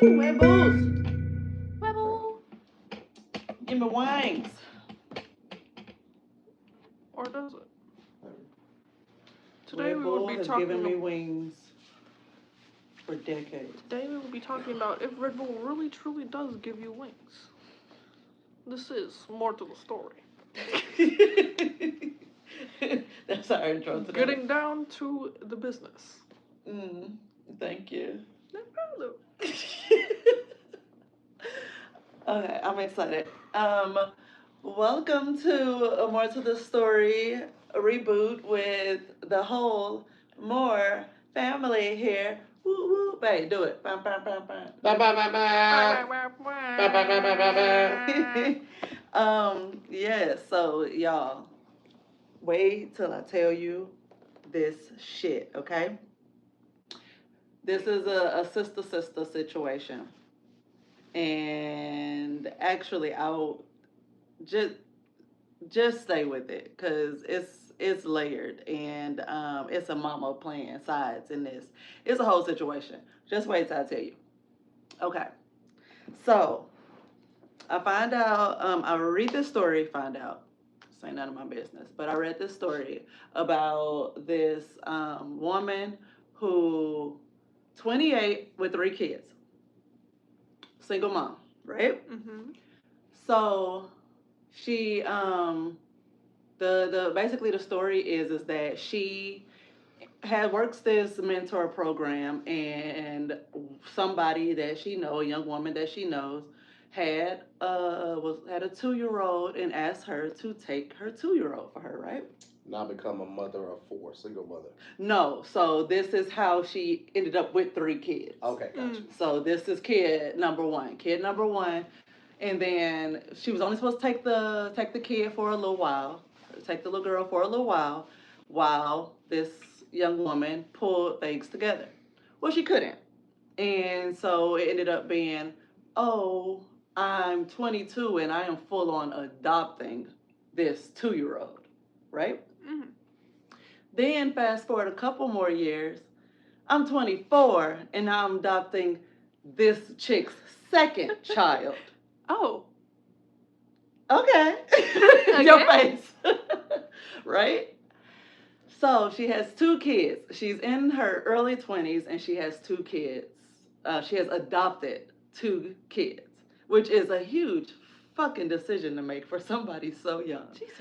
Webbles, Rebel. give me wings. Or does it? Today Red we will Bull be has given me talking. wings for decades. Today we will be talking about if Red Bull really truly does give you wings. This is more to the story. That's our intro today. Getting down to the business. Thank you. No problem. Okay, I'm excited. Welcome to More to the Story Reboot with the whole more family here. Woo woo, babe, do it. Bam, bam, bam, bam. Ba ba ba ba. Ba ba ba ba ba ba. Yeah, so y'all, wait till I tell you this shit, okay? This is a sister situation. And actually, I'll just stay with it because it's layered and it's a mama playing sides in this. It's a whole situation. Just wait till I tell you. Okay, so I find out. I read this story. Find out. This ain't none of my business. But I read this story about this woman who 28 with 3 kids, single mom, right? Mm-hmm. So she the basically the story is that she had works this mentor program, and somebody that she know, a young woman that she knows, had a 2-year-old and asked her to take her 2-year-old for her, right? Now become a mother of 4, single mother. No, so this is how she ended up with 3 kids. Okay, gotcha. So this is kid number one. Kid number one, and then she was only supposed to take the kid for a little while, take the little girl for a little while this young woman pulled things together. Well, she couldn't, and so it ended up being, oh, I'm 22 and I am full on adopting this 2-year-old, right? Mm-hmm. Then fast forward a couple more years, I'm 24 and now I'm adopting this chick's second child. Oh. Okay. Your face. Right? So she has 2 kids. She's in her early 20s and she has 2 kids. She has adopted 2 kids, which is a huge fucking decision to make for somebody so young. Jesus.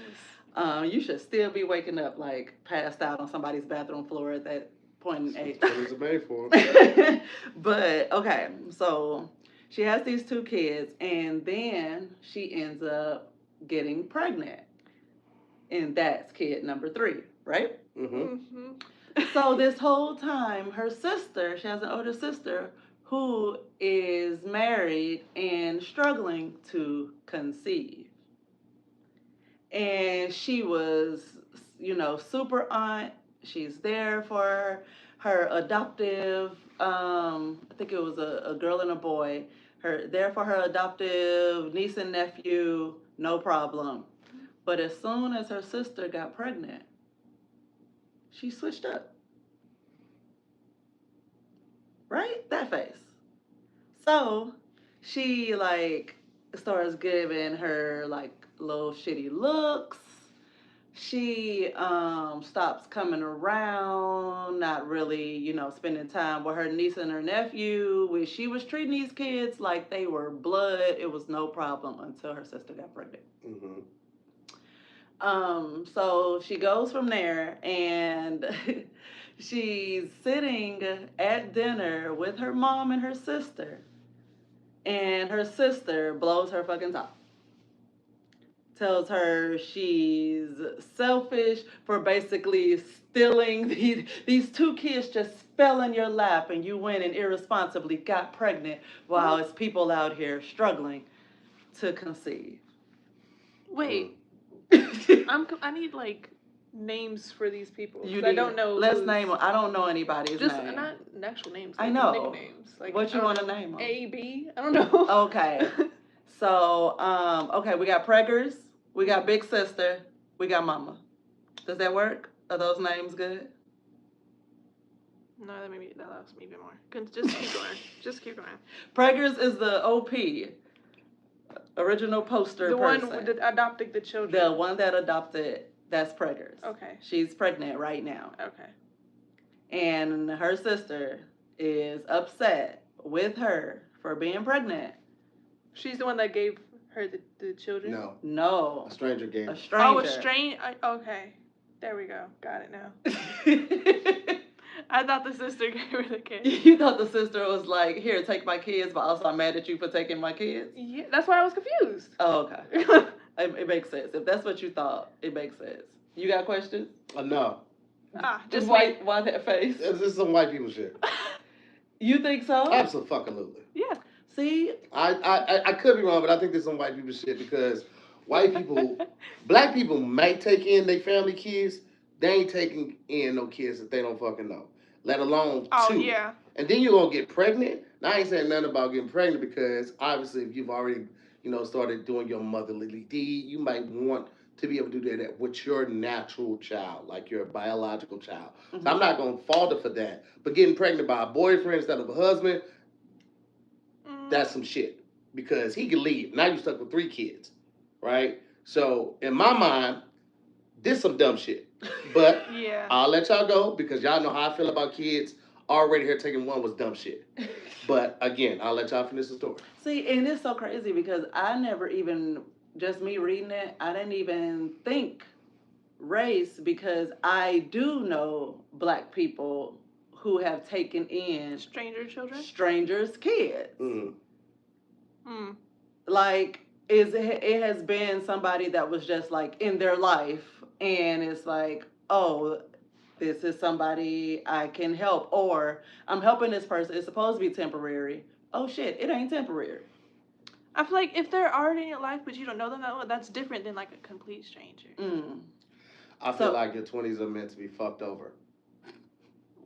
You should still be waking up like passed out on somebody's bathroom floor at that point in age. What is it made for? But okay, so she has these 2 kids, and then she ends up getting pregnant, and that's kid number 3, right? Mm-hmm. So this whole time, her sister, she has an older sister who is married and struggling to conceive. And she was, super aunt. She's there for her adoptive, I think it was a girl and a boy, there for her adoptive niece and nephew, no problem. But as soon as her sister got pregnant, she switched up. Right? That face. So she like starts giving her like little shitty looks. She stops coming around, not really, spending time with her niece and her nephew. Which she was treating these kids like they were blood. It was no problem until her sister got pregnant. So she goes from there, and she's sitting at dinner with her mom and her sister, and her sister blows her fucking top. Tells her she's selfish for basically stealing these 2 kids just fell in your lap and you went and irresponsibly got pregnant while it's people out here struggling to conceive. Wait. I need like names for these people. I don't know. Let's name them. I don't know anybody's just name. Not actual names. Like I know nicknames. Like what you want to name them. A, B. I don't know. Okay. So okay, we got Preggers, we got Big Sister, we got Mama. Does that work? Are those names good? No, that lost me even more. Just keep going. Just keep going. Preggers is the OP, original poster The person. one that adopted the children. The one that adopted, that's Preggers. Okay. She's pregnant right now. Okay. And her sister is upset with her for being pregnant. She's the one that gave her the children? No. A stranger gave. A stranger. Oh, a stranger. Okay. There we go. Got it now. I thought the sister gave her the kids. You thought the sister was like, here, take my kids, but also I'm mad at you for taking my kids? Yeah, that's why I was confused. Oh, okay. It makes sense. If that's what you thought, it makes sense. You got questions? No. Just why that face? This is some white people shit. You think so? Absolutely. Yeah. See? I could be wrong, but I think there's some white people shit because white people, black people might take in their family kids. They ain't taking in no kids that they don't fucking know, let alone two. Oh, yeah. And then you're going to get pregnant. Now, I ain't saying nothing about getting pregnant because obviously if you've already, started doing your motherly deed, you might want to be able to do that with your natural child, like your biological child. Mm-hmm. So I'm not going to fault her for that. But getting pregnant by a boyfriend instead of a husband, that's some shit. Because he can leave. Now you're stuck with 3 kids, right? So in my mind, this some dumb shit. But yeah. I'll let y'all go because y'all know how I feel about kids. Already here taking one was dumb shit. But again, I'll let y'all finish the story. See, and it's so crazy because I never even, just me reading it, I didn't even think race because I do know black people who have taken in strangers' kids. Like, it has been somebody that was just like in their life and it's like, oh, this is somebody I can help, or I'm helping this person. It's supposed to be temporary. Oh shit, it ain't temporary. I feel like if they're already in your life but you don't know them that well, that's different than like a complete stranger. I feel like your 20s are meant to be fucked over.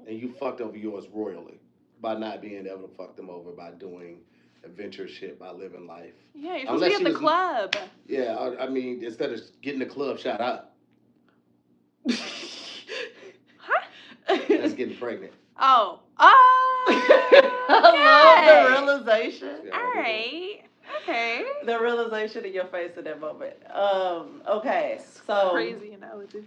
And you fucked over yours royally by not being able to fuck them over by doing adventure shit, by living life. Yeah, you're supposed to be at the club. Yeah, I mean, instead of getting the club shot up. That's getting pregnant. Oh. I love the realization. Yeah, all right. Okay. The realization in your face in that moment. Okay, so crazy analogy.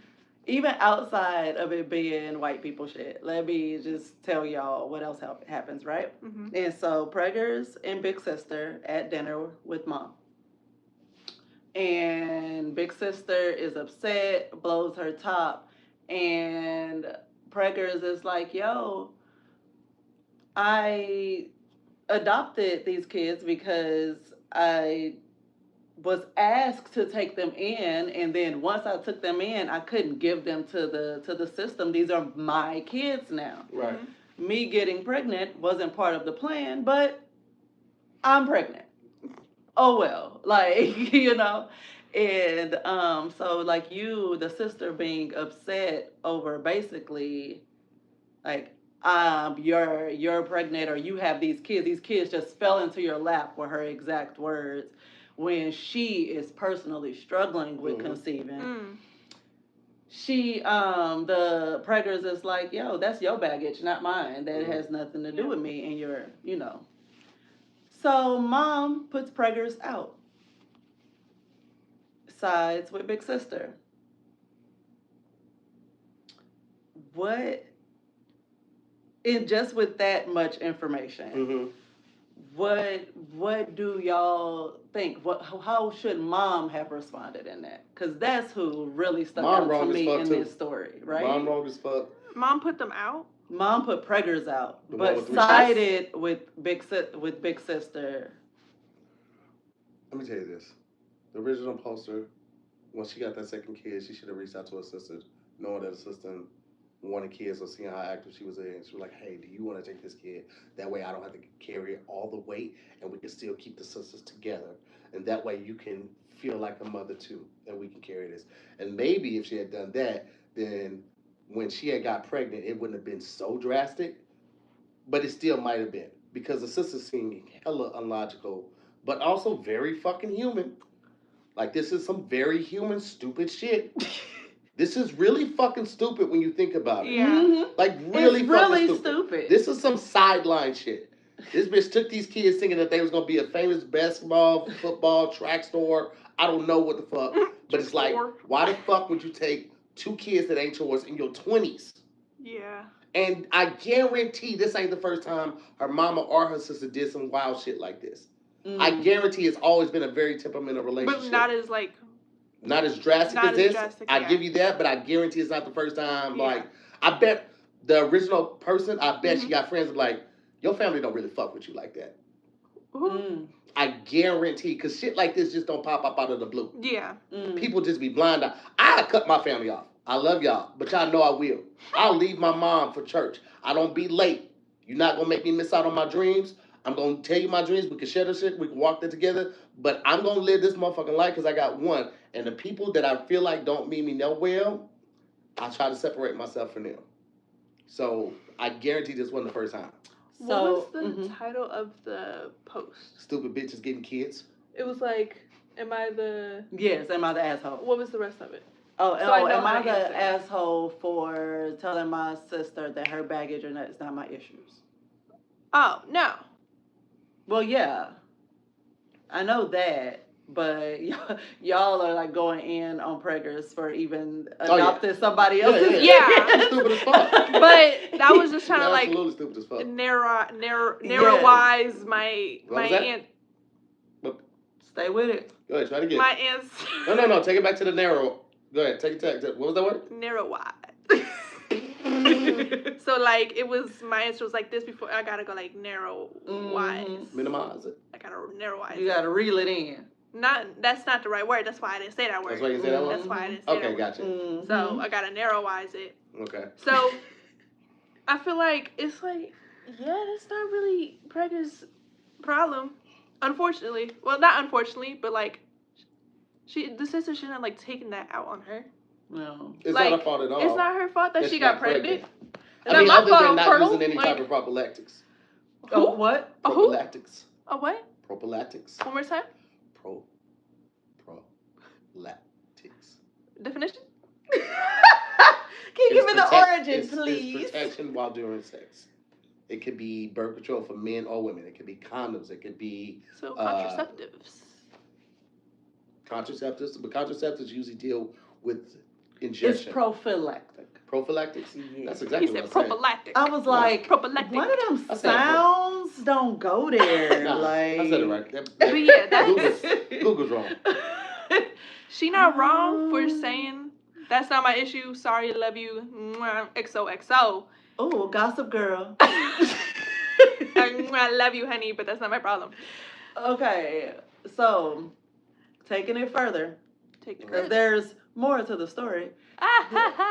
Even outside of it being white people shit, let me just tell y'all what else happens, right? Mm-hmm. And so Preggers and Big Sister at dinner with Mom. And Big Sister is upset, blows her top, and Preggers is like, yo, I adopted these kids because I was asked to take them in, and then once I took them in, I couldn't give them to the system. These are my kids now. Right. Me getting pregnant wasn't part of the plan, but I'm pregnant. Oh well, like, and so like the sister being upset over basically like you're pregnant or you have these kids just fell into your lap were her exact words when she is personally struggling with conceiving. She the Preggers is like, yo, that's your baggage, not mine. That has nothing to do with me and your So Mom puts Preggers out, sides with Big Sister. What? And just with that much information, what do y'all think? How should Mom have responded in that? Because that's who really stuck out to me in this story, right? Mom wrong as fuck. Mom put them out. Mom put Preggers out, but sided with Big Sister. Let me tell you this: the original poster, when she got that second kid, she should have reached out to her sister, knowing that her sister wanted kids or seeing how active she was in. She was like, hey, do you want to take this kid? That way I don't have to carry all the weight and we can still keep the sisters together. And that way you can feel like a mother too, and we can carry this. And maybe if she had done that, then when she had got pregnant, it wouldn't have been so drastic, but it still might have been. Because the sisters seemed hella unlogical, but also very fucking human. Like, this is some very human, stupid shit. This is really fucking stupid when you think about it. Yeah. Mm-hmm. Like, really It's fucking really stupid. stupid. This is some sideline shit. This bitch took these kids thinking that they was going to be a famous basketball, football, track star. I don't know what the fuck. But it's like, why the fuck would you take 2 kids that ain't yours in your 20s? Yeah. And I guarantee this ain't the first time her mama or her sister did some wild shit like this. I guarantee it's always been a very temperamental relationship. But not as like. Not as drastic Not as this. drastic, I yeah. give you that, but I guarantee it's not the first time. Yeah. Like, I bet the original person, I bet she got friends like, your family don't really fuck with you like that. I guarantee, because shit like this just don't pop up out of the blue. Yeah. People just be blind. I cut my family off. I love y'all, but y'all know I will. I'll leave my mom for church. I don't be late. You're not going to make me miss out on my dreams. I'm going to tell you my dreams. We can share this shit. We can walk there together. But I'm going to live this motherfucking life because I got one. And the people that I feel like don't mean me no well, I try to separate myself from them. So I guarantee this wasn't the first time. What was the title of the post? Stupid bitches getting kids. It was like, am I the... Yes, am I the asshole? What was the rest of it? Am I the asshole for telling my sister that her baggage is not my issues? Oh, no. Well, yeah. I know that, but y'all are like going in on preggers for even adopting somebody else's. Yeah. Stupid as fuck. But that was just trying to like absolutely stupid as fuck. narrow-wise my aunt. Stay with it. Go ahead, try it again. My aunt's. No. Take it back to the narrow. Go ahead, take it. What was that word? Narrow-wise. So like it was my answer was like this before I gotta go like narrow-wise. Minimize it. I gotta narrow-wise. You gotta reel it in. That's not the right word. That's why I didn't say that word. That's why you say that word? That's why I didn't say that word. Okay, gotcha. So I gotta narrow-wise it. Okay. So I feel like it's like, yeah, that's not really Prega's problem. Unfortunately. Well, not unfortunately, but like the sister shouldn't have like taken that out on her. No. It's like, not her fault at all. It's not her fault that she got pregnant. I mean, other than not using any type of prophylactics. Oh, what? Prophylactics. A what? Prophylactics. One more time. Prophylactics. Definition? Can you give me the origin, please? It's protection while during sex. It could be birth control for men or women. It could be condoms. It could be... So contraceptives. Contraceptives. But contraceptives usually deal with ingestion. It's prophylactic. Prophylactics? Yeah. That's exactly He what said I said. prophylactic. I was like, prophylactic. one of them sounds don't go there. Nah, like, I said it right. But yeah, that's... Google's wrong. She not wrong for saying that's not my issue. Sorry, love you. Mwah, XOXO. Oh, gossip girl. I love you, honey, but that's not my problem. Okay, so taking it further, because there's more to the story.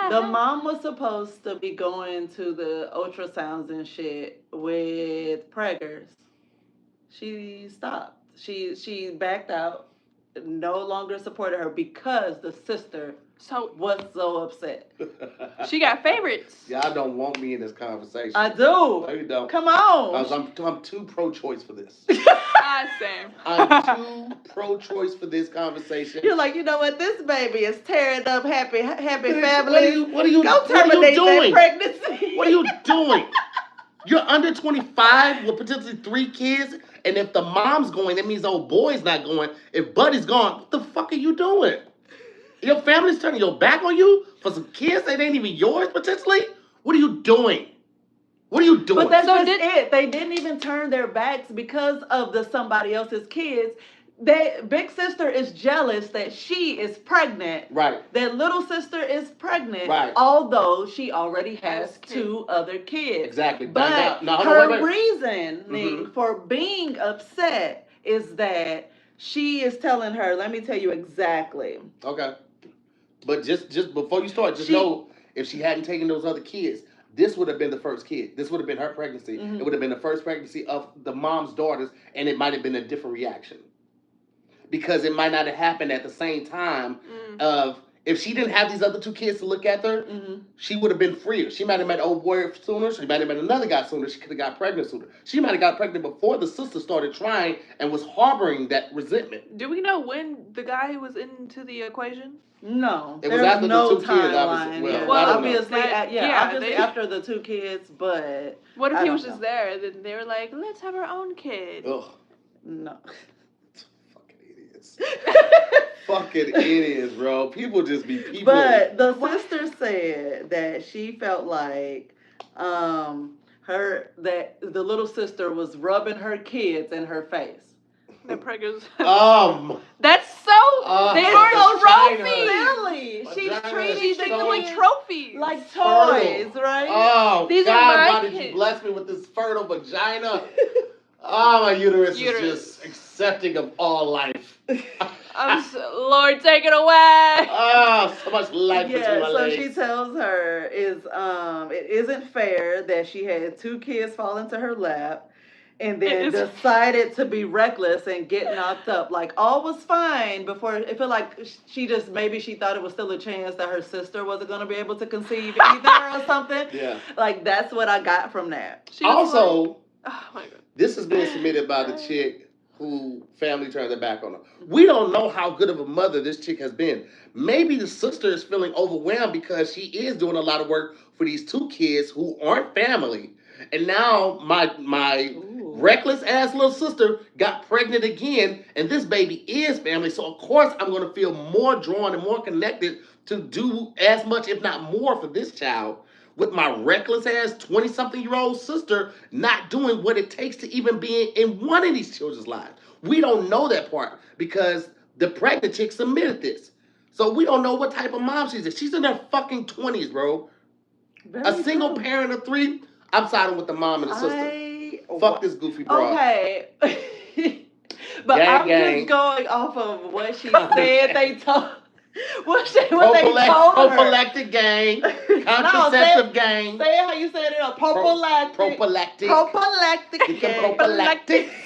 The mom was supposed to be going to the ultrasounds and shit with preggers. She stopped. She backed out. No longer supported her because the sister was so upset. She got favorites. Y'all don't want me in this conversation. I do. No, you don't. Come on. I'm too pro-choice for this. Same. I'm too pro-choice for this conversation. You're like, you know what? This baby is tearing up happy families. What are you Go terminate that pregnancy. What are you doing? You're under 25 with potentially 3 kids, and if the mom's going, that means the old boy's not going. If Buddy's gone, what the fuck are you doing? Your family's turning your back on you for some kids that ain't even yours, potentially? What are you doing? What are you doing? But that's just it. They didn't even turn their backs because of somebody else's kids. Big sister is jealous that she is pregnant. Right. That little sister is pregnant. Right. Although she already has 2 other kids. Exactly. But her reasoning for being upset is that she is telling her, let me tell you exactly. Okay. But just before you start, know if she hadn't taken those other kids, this would have been the first kid. This would have been her pregnancy. Mm-hmm. It would have been the first pregnancy of the mom's daughters, and it might have been a different reaction. Because it might not have happened at the same time of If she didn't have these other two kids to look at her, she would have been freer. She might have met old boy sooner. She might have met another guy sooner. She could have got pregnant sooner. She might have got pregnant before the sister started trying and was harboring that resentment. Do we know when the guy was into the equation? No, It was there's after no the 2 kids, timeline. obviously. Yeah. Well, I don't obviously, know. obviously after the 2 kids, but what if I he don't was just know. there? Then they were like, let's have our own kid. Ugh. No. Fucking idiots. Fucking idiots, bro. People just be people. But the sister said that she felt like the little sister was rubbing her kids in her face. The preggers. That's so. They are so trophies. silly. She's treating She's them so like trophies, like toys, right? Oh, These God, are my why did kids. you bless me with this fertile vagina? Oh, my uterus is just accepting of all life. Lord, take it away. Oh, so much life between my so legs. she tells her it isn't fair that she had 2 kids fall into her lap and then decided to be reckless and get knocked up. Like, all was fine before. It felt like she thought it was still a chance that her sister wasn't going to be able to conceive either or something. Yeah. Like, that's what I got from that. Also, oh my God. This is being submitted by the chick who family turned their back on her. We don't know how good of a mother this chick has been. Maybe the sister is feeling overwhelmed because she is doing a lot of work for these 2 kids who aren't family. And now my reckless ass little sister got pregnant again, and this baby is family. So of course I'm gonna feel more drawn and more connected to do as much, if not more, for this child. With my reckless ass 20-something-year-old sister not doing what it takes to even be in one of these children's lives. We don't know that part because the pregnant chick submitted this. So we don't know what type of mom she is. She's in her fucking 20s, bro. A single parent of 3. I'm siding with the mom and the sister. Fuck this goofy broad. Okay. But I'm just going off of what she said they told. What they told her. Prophylactic gang. Contraceptive gang. Say it how you said it. Prophylactic. Prophylactic. Prophylactic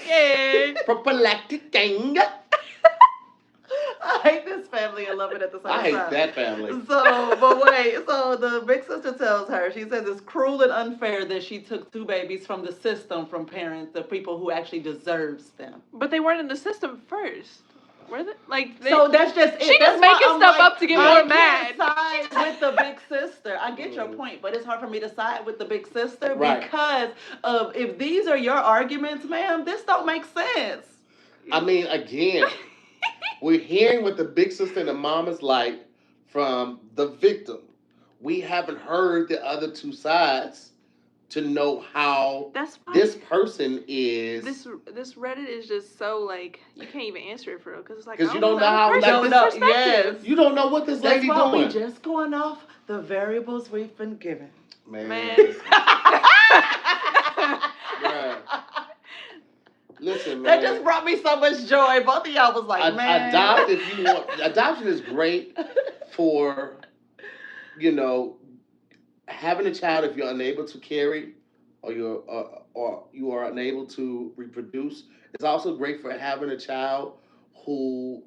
gang. Prophylactic gang. I hate this family and love it at the same time. I hate that family. So the big sister tells her, she says it's cruel and unfair that she took 2 babies from the system, from parents, the people who actually deserves them. But they weren't in the system first. Were they? So that's just it. She just making stuff up to get more mad. I can't side with the big sister. I get your point, but it's hard for me to side with the big sister because of if these are your arguments, ma'am, this don't make sense. I mean, again, we're hearing what the big sister and the mom is like from the victim. We haven't heard the other 2 sides to know how this person is. This Reddit is just so like you can't even answer it for real because it's like because you don't know how you don't know what this lady doing. We just going off the variables we've been given. Man. Listen, man. That just brought me so much joy. Both of y'all was like, man. Adopt if you want. Adoption is great for, having a child if you're unable to carry or you are unable to reproduce. It's also great for having a child who,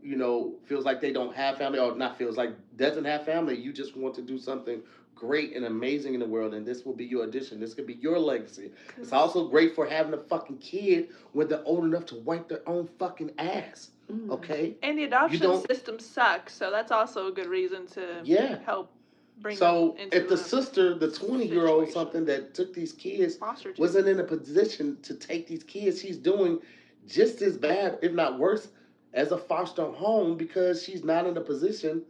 feels like they don't have family or not feels like doesn't have family. You just want to do something great and amazing in the world, and this will be your addition. This could be your legacy. It's also great for having a fucking kid when they're old enough to wipe their own fucking ass. Okay? And the adoption system sucks, so that's also a good reason to help bring them into if the sister, the 20-year-old something that took these kids, wasn't in a position to take these kids, she's doing just as bad, if not worse, as a foster home because she's not in a position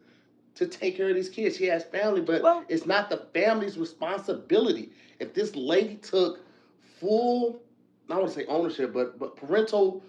to take care of these kids. She has family, but it's not the family's responsibility. If this lady took full, I don't want to say ownership, but parental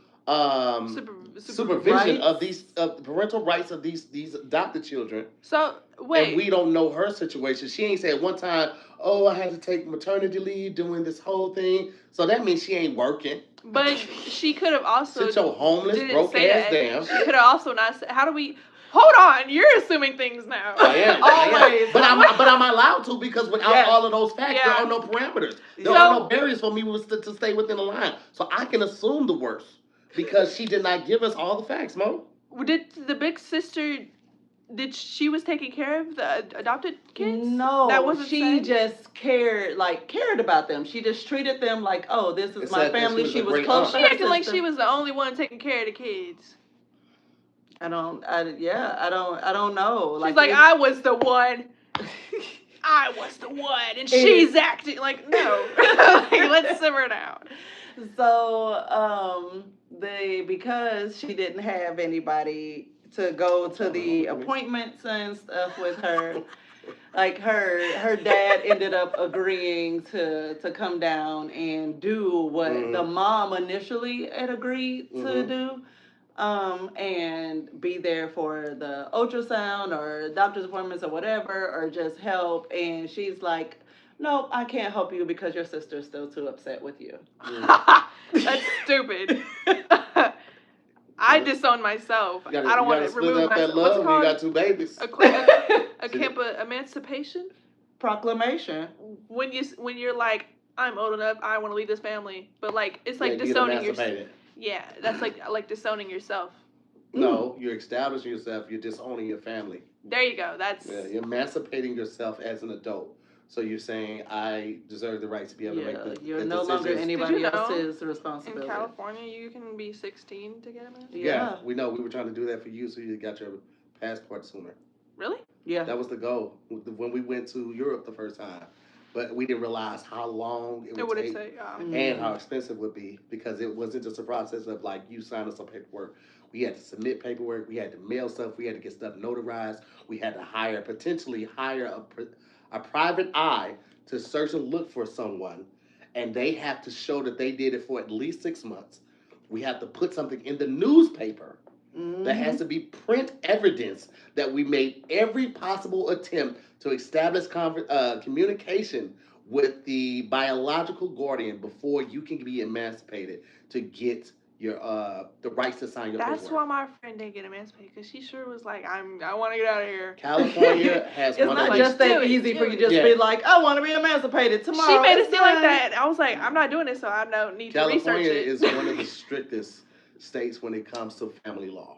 supervision of these parental rights of these adopted children. So wait, and we don't know her situation. She ain't said one time, "Oh, I had to take maternity leave doing this whole thing." So that means she ain't working. But she could have also sit your homeless broke ass down. She could have also not said, how do we? Hold on, you're assuming things now. I am. Always. But I'm allowed to because without all of those facts, there are no parameters. There are no barriers for me to stay within the line. So I can assume the worst because she did not give us all the facts, Mo. Did the big sister she was taking care of the adopted kids? No, That wasn't she said? just cared about them. She just treated them like, oh, this is It my said that she family. was She a was great close aunt. to She her acting like sister. she was the only one taking care of the kids. I don't know. She's like, I was the one. I was the one, and she's acting like no. Like, let's simmer down. So because she didn't have anybody to go to the appointments and stuff with her, like her dad ended up agreeing to come down and do what the mom initially had agreed to do. And be there for the ultrasound or doctor's appointments or whatever, or just help. And she's like, nope, I can't help you because your sister's still too upset with you. That's stupid. I disown myself. I don't want to remove myself. What's it called? You got two babies. Emancipation? Proclamation. When you're like, I'm old enough, I want to leave this family, but like it's like disowning yourself. Yeah, that's like disowning yourself. No, you're establishing yourself. You're disowning your family. There you go. You're emancipating yourself as an adult. So you're saying I deserve the right to be able to make the you're the no longer decisions. anybody else's responsibility. In California, you can be 16 to get a emancipation. Yeah, we know. We were trying to do that for you, so you got your passport sooner. Really? Yeah. That was the goal when we went to Europe the first time. But we didn't realize how long it would take and how expensive it would be, because it wasn't just a process of like you signing some paperwork. We had to submit paperwork. We had to mail stuff. We had to get stuff notarized. We had to potentially hire a private eye to search and look for someone, and they have to show that they did it for at least 6 months. We have to put something in the newspaper. There has to be print evidence that we made every possible attempt to establish communication with the biological guardian before you can be emancipated to get your the rights to sign your paperwork. That's why my friend didn't get emancipated, because she sure was like, I want to get out of here. California has it's one not of just that easy for you to just be like, I want to be emancipated tomorrow. She made it seem like that. I was like, I'm not doing it, so I don't need to research it. California is one of the strictest states when it comes to family law.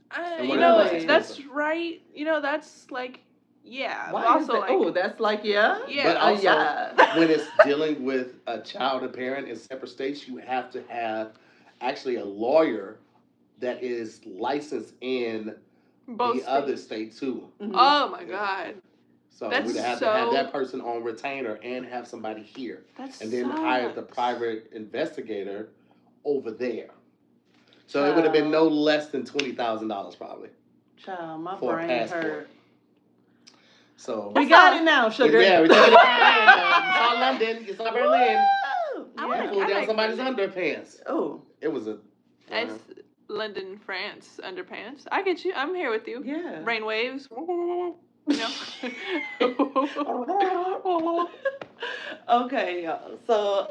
That's right. That's like, yeah. Why also that's like, yeah. Yeah. But also, when it's dealing with a child and parent in separate states, you have to have actually a lawyer that is licensed in both the other state too. Oh my God. So we'd have to have that person on retainer and have somebody here. And then hire the private investigator over there. So it would have been no less than $20,000 probably. Child, my brain hurt. So we got it now, sugar. Yeah, we took it again. You saw London. You saw Berlin. You pulled down somebody's underpants. Oh, it was a. It's London, France underpants. I get you. I'm here with you. Yeah. Rain waves. Okay, so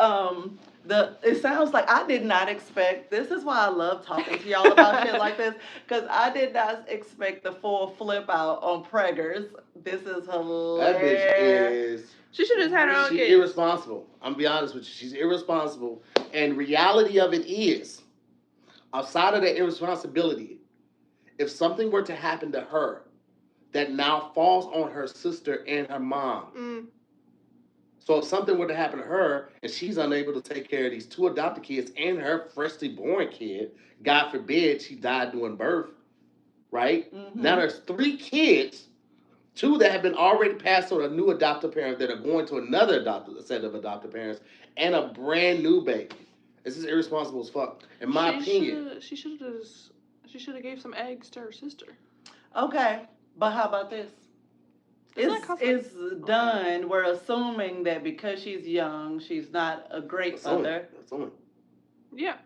it sounds like I did not expect. This is why I love talking to y'all about shit like this, because I did not expect the full flip out on preggers. This is hilarious. That bitch is. She should have had her own kids. She's irresponsible. I'm gonna be honest with you. She's irresponsible, and reality of it is, outside of that irresponsibility, if something were to happen to her, that now falls on her sister and her mom. So if something were to happen to her and she's unable to take care of these two adopted kids and her freshly born kid, God forbid she died during birth, right? Now there's 3 kids, 2 that have been already passed on a new adoptive parent that are going to another set of adoptive parents, and a brand new baby. This is irresponsible as fuck, in my opinion. She should have gave some eggs to her sister. Okay, but how about this? It's done. We're assuming that because she's young, she's not a great mother. Assuming. Yeah.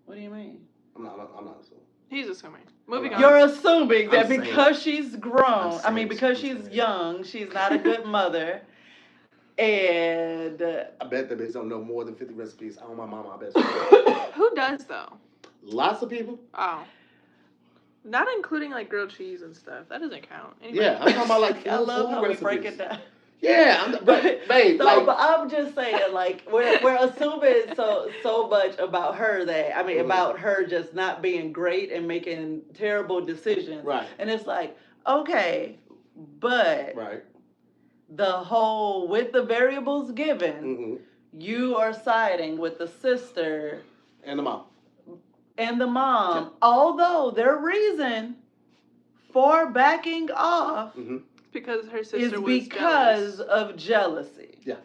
What do you mean? I'm not assuming. He's assuming. Moving on. You're assuming that because she's grown, because she's young, she's not a good mother. And I bet the bitch don't know more than 50 recipes. I own my mama, I bet. Who does though? Lots of people. Oh. Not including like grilled cheese and stuff. That doesn't count. Anyway. Yeah, I'm talking about like I love how recipes. we break it down. Yeah, but babe, So, like, but I'm just saying, like, we're assuming so much about her that about her just not being great and making terrible decisions, right, and it's like, okay, but right, the whole with the variables given, you are siding with the sister and the mom. and the mom, Yeah. although their reason for backing off because her sister is was because jealous. of jealousy. Yeah.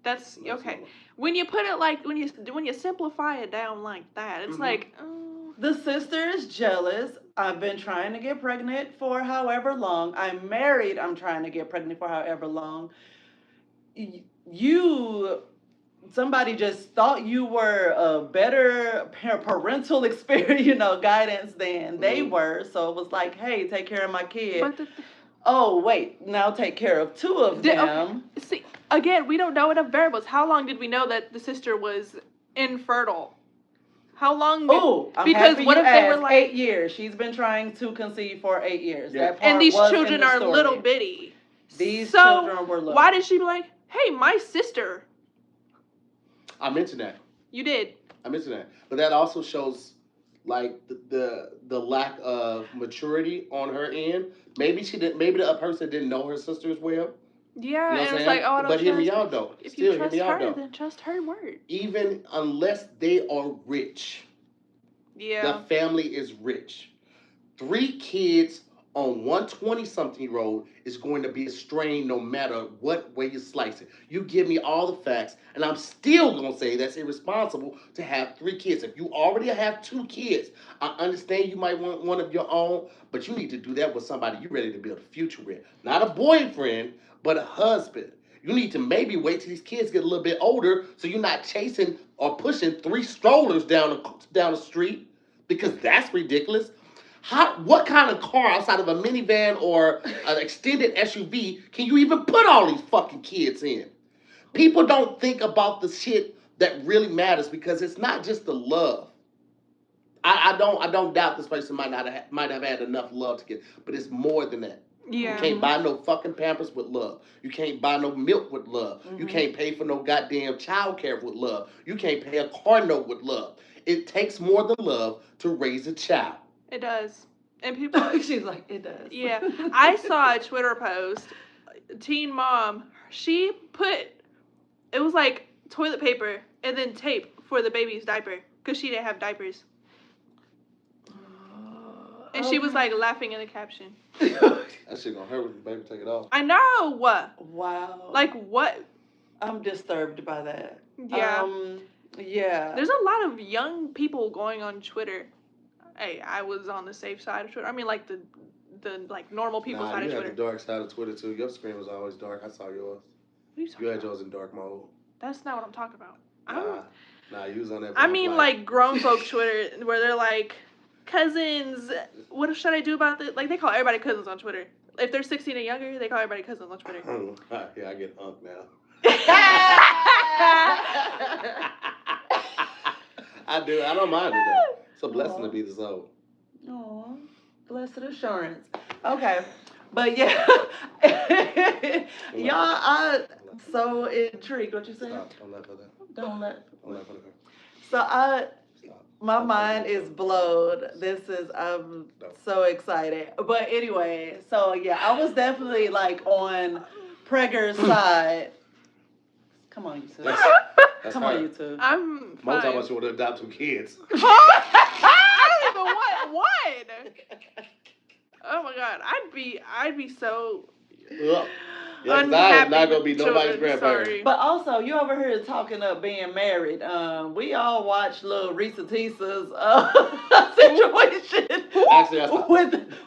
That's okay. When you put it like when you simplify it down like that, it's like the sister is jealous. I've been trying to get pregnant for however long. I'm married. I'm trying to get pregnant for however long. You somebody just thought you were a better parental experience, guidance than they were. So it was like, hey, take care of my kid. But oh, wait, now take care of two of them. Okay. See, again, we don't know enough variables. How long did we know that the sister was infertile? How long? Oh, because happy what you if they asked. were like 8 years? She's been trying to conceive for 8 years. Yeah. That part and these was children in the are story. little bitty. These children were little. Why did she be like, hey, my sister? I mentioned that. You did. I mentioned that, but that also shows like the lack of maturity on her end. Maybe she didn't. Maybe the person didn't know her sister as well. Yeah, You know and it's like, oh, I don't but hear me trust. out though. If Still, you trust hear me out her, though. then trust her word. Even unless they are rich, Yeah. the family is rich. 3 kids on 120-something-year-old is going to be a strain no matter what way you slice it. You give me all the facts, and I'm still going to say that's irresponsible to have 3 kids. If you already have 2 kids, I understand you might want one of your own, but you need to do that with somebody you're ready to build a future with. Not a boyfriend, but a husband. You need to maybe wait till these kids get a little bit older so you're not chasing or pushing 3 strollers down the street, because that's ridiculous. What kind of car outside of a minivan or an extended SUV can you even put all these fucking kids in? People don't think about the shit that really matters, because it's not just the love. I don't doubt this person might have had enough love to get, but it's more than that. Yeah. You can't buy no fucking Pampers with love. You can't buy no milk with love. You can't pay for no goddamn child care with love. You can't pay a car note with love. It takes more than love to raise a child. It does. And people... She's like, it does. Yeah. I saw a Twitter post. Teen mom. She put... It was like toilet paper and then tape for the baby's diaper. Because she didn't have diapers. And she was like laughing in the caption. That shit gonna hurt when the baby take it off. I know. Wow. Like what? I'm disturbed by that. Yeah. Yeah. There's a lot of young people going on Twitter. Hey, I was on the safe side of Twitter. I mean, like the like normal people side of you Twitter. had the dark side of Twitter too. Your screen was always dark. I saw yours. You had yours in dark mode. That's not what I'm talking about. Nah, you was on that. I mean, like grown folk Twitter, where they're like, cousins. What should I do about this? Like they call everybody cousins on Twitter. If they're 16 and younger, they call everybody cousins on Twitter. Yeah, I get hunk now. I do. I don't mind it though. It's a blessing to be this old. Aw, blessed assurance. Okay, but yeah, y'all, I'm so intrigued. What you saying? Stop. Don't laugh at that. Don't let. Don't laugh at her. So my mind is blown. I'm so excited. But anyway, so yeah, I was definitely like on Pregger's side. Come on, you two. Come on, you two. I'm fine. Most of us want to adopt 2 kids. I don't even want one. Oh my god, I'd be so Yeah, unhappy. I am not gonna be children, nobody's grandparent. sorry. But also, you over here talking up being married. We all watched little Risa Tisa's situation Actually,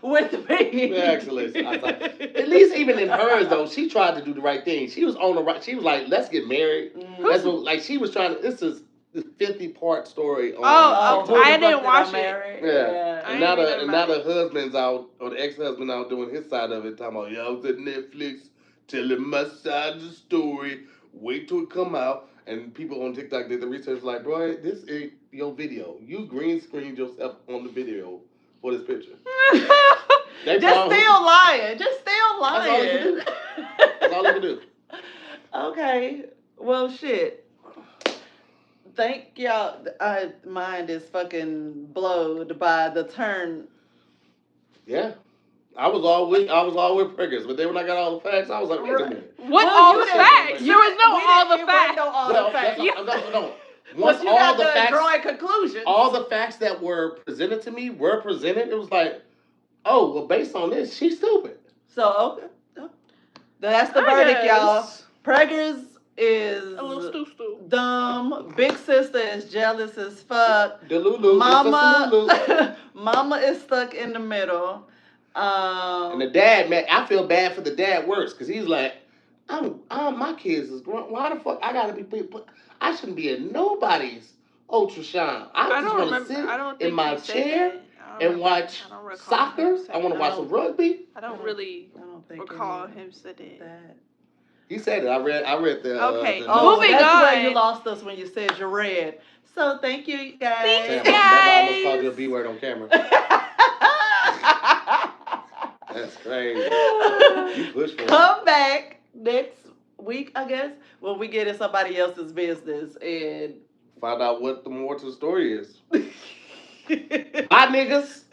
with me. Actually, I thought, at least even in hers though, she tried to do the right thing. She was on the right. She was like, "Let's get married." That's what, like she was trying to. This is the 50-part story. I didn't watch it. Yeah. And now the husband's out, or the ex-husband out doing his side of it, talking about, yeah, I was at Netflix telling my side of the story. Wait till it come out. And people on TikTok did the research like, bro, this ain't your video. You green screened yourself on the video for this picture. Just still lying. That's all you can do. Okay. Well, shit. Thank y'all. Mind is fucking blowed by the turn. Yeah. I was all with Priggers, but then when I got all the facts, I was like, wait a minute. What Well, all you the didn't- facts? you There was no We all didn't- the it wasn't facts. no all Well, the facts. no. Once But you all got the the facts, drawing conclusions. all the facts that were presented to me were presented, it was like, oh, well, based on this, she's stupid. So okay. That's the I verdict, y'all. guess. Preggers is A little stu. dumb. Big sister is jealous as fuck. Delulu, Mama, Mama is stuck in the middle. And the dad, man, I feel bad for the dad worse because he's like, my kids is grown. Why the fuck I gotta be put? I shouldn't be in nobody's ultrasound. I just don't want to remember. sit I don't in think my he said chair that. I don't and remember. watch I don't recall soccer. him I saying want to watch some rugby. I don't really I don't think recall any him said it. that. He said it. I read the. Okay. The Oh, Moving that's on. where you lost us when you said you read. So thank you guys. Thanks, Damn, I almost guys. called you a B word on camera. That's crazy. You push for it. Come back next week, I guess, when we get in somebody else's business and Find out what the more to the story is. Bye, niggas.